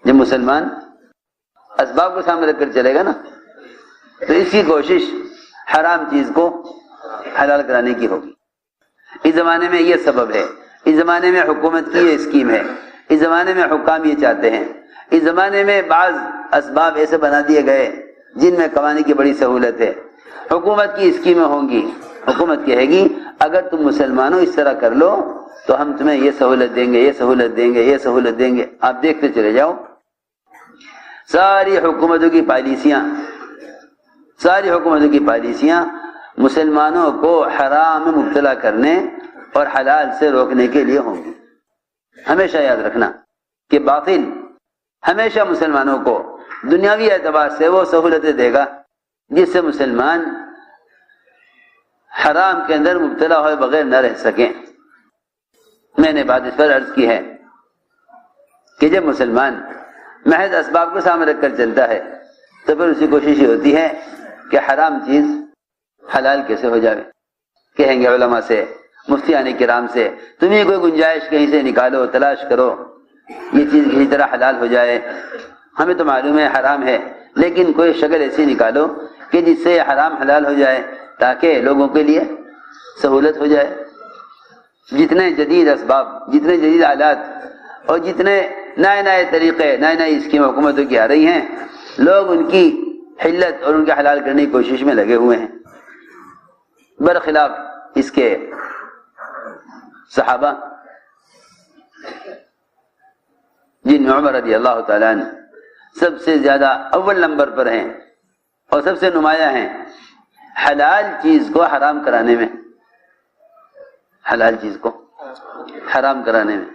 جب مسلمان اسباب کو سامنے رکھ کر چلے گا نا تو اس کی کوشش حرام چیز کو حلال کرانے کی ہوگی. اس زمانے میں یہ سبب ہے، اس زمانے میں حکومت کی یہ اسکیم ہے، اس زمانے میں حکام یہ چاہتے ہیں، اس زمانے میں بعض اسباب ایسے بنا دیے گئے جن میں کمانے کی بڑی سہولت ہے. حکومت کی اسکیمیں ہوں گی، حکومت کہے گی اگر تم مسلمانوں اس طرح کر لو تو ہم تمہیں یہ سہولت دیں گے، یہ سہولت دیں گے، یہ سہولت دیں گے. آپ دیکھتے چلے جاؤ ساری حکومتوں کی پالیسیاں مسلمانوں کو حرام میں مبتلا کرنے اور حلال سے روکنے کے لیے ہوں گی. ہمیشہ یاد رکھنا کہ باطل ہمیشہ مسلمانوں کو دنیاوی اعتبار سے وہ سہولتیں دے گا جس سے مسلمان حرام کے اندر مبتلا ہوئے بغیر نہ رہ سکیں. میں نے بات اس پر عرض کی ہے کہ جب مسلمان محض اسباب کو سامنے رکھ کر چلتا ہے تو پھر اس کی کوشش یہ ہوتی ہے کہ حرام چیز حلال کیسے ہو جائے. کہیں گے علماء سے، مفتیان کرام سے، تمہیں کوئی گنجائش کہیں سے نکالو، تلاش کرو، یہ چیز کسی طرح حلال ہو جائے. ہمیں تو معلوم ہے حرام ہے، لیکن کوئی شکل ایسی نکالو کہ جس سے حرام حلال ہو جائے تاکہ لوگوں کے لیے سہولت ہو جائے. جتنے جدید اسباب، جتنے جدید آلات اور جتنے نئے نئے طریقے، نئے نئے اسکیم حکومتوں کی آ رہی ہیں، لوگ ان کی حلت اور ان کے حلال کرنے کی کوشش میں لگے ہوئے ہیں. برخلاف اس کے صحابہ جن میں عمر رضی اللہ تعالیٰ عنہ سب سے زیادہ اول نمبر پر ہیں اور سب سے نمایاں ہیں حلال چیز کو حرام کرانے میں، حلال چیز کو حرام کرانے میں،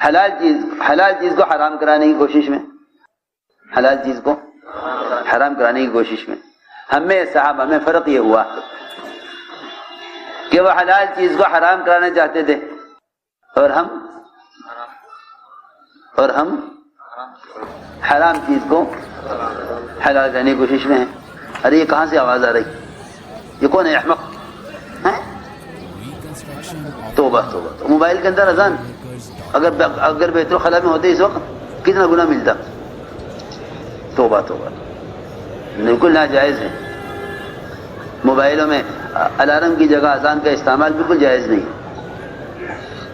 حلال چیز کو حرام کرانے کی کوشش میں، حلال چیز کو حرام کرانے کی کوشش میں. ہمیں صحابہ میں فرق یہ ہوا کہ وہ حلال چیز کو حرام کرانا چاہتے تھے اور ہم حرام چیز کو حلال کرنے کی کوشش میں ہیں. ارے یہ کہاں سے آواز آ رہی؟ یہ کون ہے احمق؟ توبہ توبہ. موبائل کے اندر اذان اگر بیت الخلاء میں ہوتے اس وقت کتنا گناہ ملتا. توبہ توبہ، بالکل ناجائز ہے. موبائلوں میں الارم کی جگہ اذان کا استعمال بالکل جائز نہیں.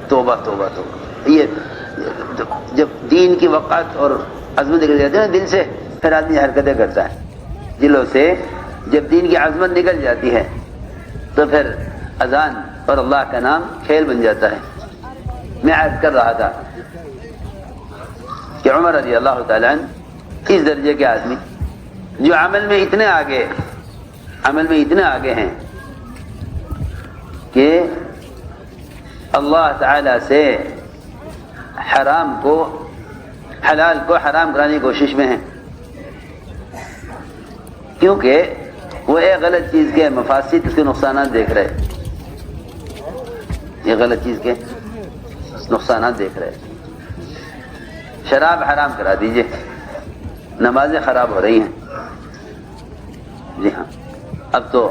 توبہ توبہ توبہ. یہ جب دین کی وقت اور عظمت نکل جاتی ہے نا دل سے، پھر آدمی حرکتیں کرتا ہے دلوں سے. جب دین کی عظمت نکل جاتی ہے تو پھر اذان اور اللہ کا نام کھیل بن جاتا ہے. میں عرض کر رہا تھا کہ عمر رضی اللہ تعالیٰ عنہ اس درجے کے آدمی جو عمل میں اتنے آگے ہیں کہ اللہ تعالی سے حلال کو حرام کرانے کی کوشش میں ہیں، کیونکہ وہ ایک غلط چیز کے مفاسد، اس کے نقصانات دیکھ رہے، یہ غلط چیز کے نقصانات دیکھ رہے. شراب حرام کرا دیجئے، نمازیں خراب ہو رہی ہیں. جی ہاں، اب تو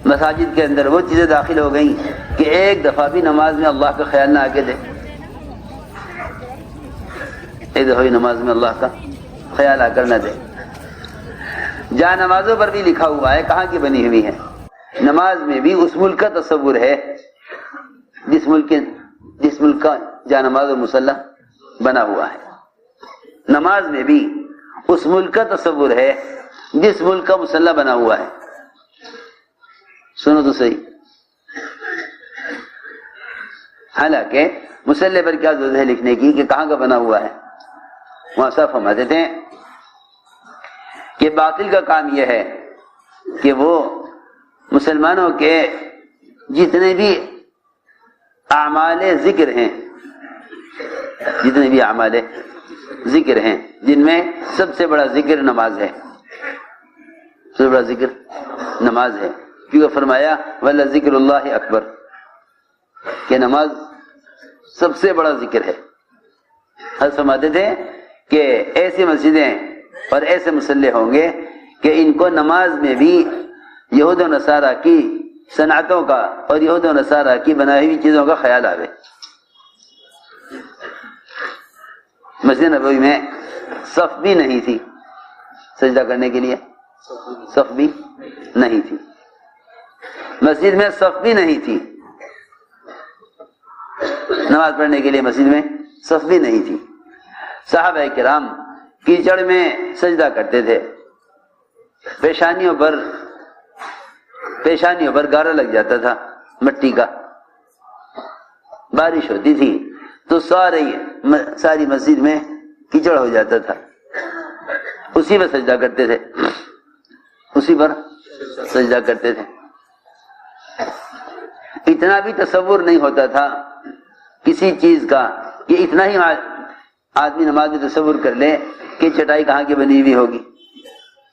مساجد کے اندر وہ چیزیں داخل ہو گئیں کہ ایک دفعہ بھی نماز میں اللہ کا خیال نہ آکے دے. ایک دفعہ بھی نماز میں اللہ کا خیال آ کر نہ دے. جہاں نمازوں پر بھی لکھا ہوا ہے کہاں کی بنی ہوئی ہے. نماز میں بھی اس ملک کا تصور ہے جس ملک کا جہاں نماز و مصلی بنا ہوا ہے. نماز میں بھی اس ملک کا تصور ہے جس ملک کا مصلی بنا ہوا ہے. سنو تو صحیح. حالانکہ مصلی پر کیا ضرورت ہے لکھنے کی کہ کہاں کا بنا ہوا ہے. وہاں صاحب فرماتے تھے کہ باطل کا کام یہ ہے کہ وہ مسلمانوں کے جتنے بھی اعمال ذکر ہیں، جن میں سب سے بڑا ذکر نماز ہے، سب سے بڑا ذکر نماز ہے. کیونکہ فرمایا وَلَذِكْرُ اللَّهِ اکبر، کہ نماز سب سے بڑا ذکر ہے. حضرت فرماتے تھے کہ ایسی مسجدیں اور ایسے مصلی ہوں گے کہ ان کو نماز میں بھی یہود و نصارہ کی صنعتوں کا اور یہود و نصارہ کی بنائی ہوئی چیزوں کا خیال آوے. مسجد نبوی میں صف بھی نہیں تھی سجدہ کرنے کے لیے، صف بھی نہیں تھی مسجد میں، صف بھی نہیں تھی نماز پڑھنے کے لیے، مسجد میں صف بھی نہیں تھی۔ صحابہ کرام کیچڑ میں سجدہ کرتے تھے، پیشانیوں پر گارا لگ جاتا تھا مٹی کا، بارش ہوتی تھی تو ساری مسجد میں کیچڑ ہو جاتا تھا، اسی پر سجدہ کرتے تھے، اسی پر سجدہ کرتے تھے۔ اتنا بھی تصور نہیں ہوتا تھا کسی چیز کا کہ اتنا ہی آدمی نماز میں تصور کر لے کہ چٹائی کہاں کی بنی ہوئی ہوگی،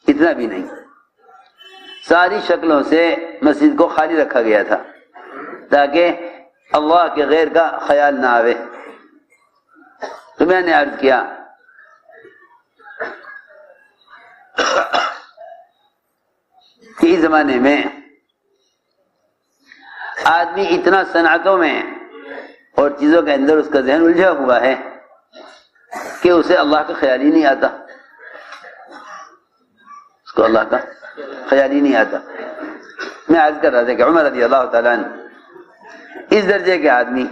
اتنا بھی نہیں۔ ساری شکلوں سے مسجد کو خالی رکھا گیا تھا تاکہ اللہ کے غیر کا خیال نہ آوے۔ تو میں نے عرض کیا کہ اس زمانے میں آدمی اتنا صنعتوں میں اور چیزوں کے اندر اس کا ذہن الجھا ہوا ہے کہ اسے اللہ کا خیال ہی نہیں آتا، اس کو اللہ کا خیال ہی نہیں آتا۔ میں عرض کر رہا تھا کہ عمر رضی اللہ تعالیٰ عنہ اس درجے کے آدمی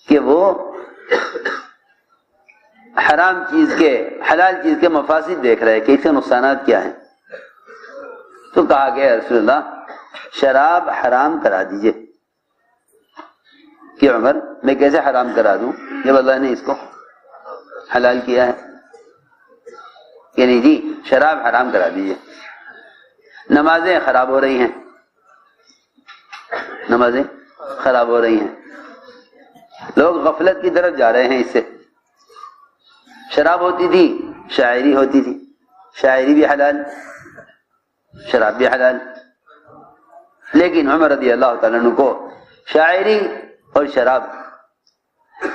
کہ وہ حرام چیز کے حلال چیز کے مفاسد دیکھ رہے کہ اس کے نقصانات کیا ہیں، تو کہا کہ رسول اللہ شراب حرام کرا دیجئے۔ کہ عمر میں کیسے حرام کرا دوں جب اللہ نے اس کو حلال کیا ہے؟ کہ نہیں جی شراب حرام کرا دیجئے۔ نمازیں خراب ہو رہی ہیں، نمازیں خراب ہو رہی ہیں، لوگ غفلت کی طرف جا رہے ہیں اس سے۔ شراب ہوتی تھی، شاعری ہوتی تھی، شاعری بھی حلال، شراب بھی حلال، لیکن عمر رضی اللہ تعالیٰ عنہ کو شاعری اور شراب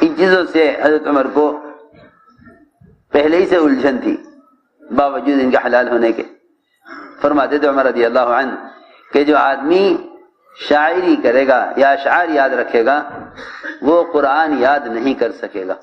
ان چیزوں سے حضرت عمر کو پہلے ہی سے الجھن تھی باوجود ان کے حلال ہونے کے۔ فرماتے تھے عمر رضی اللہ عنہ کہ جو آدمی شاعری کرے گا یا اشعار یاد رکھے گا وہ قرآن یاد نہیں کر سکے گا۔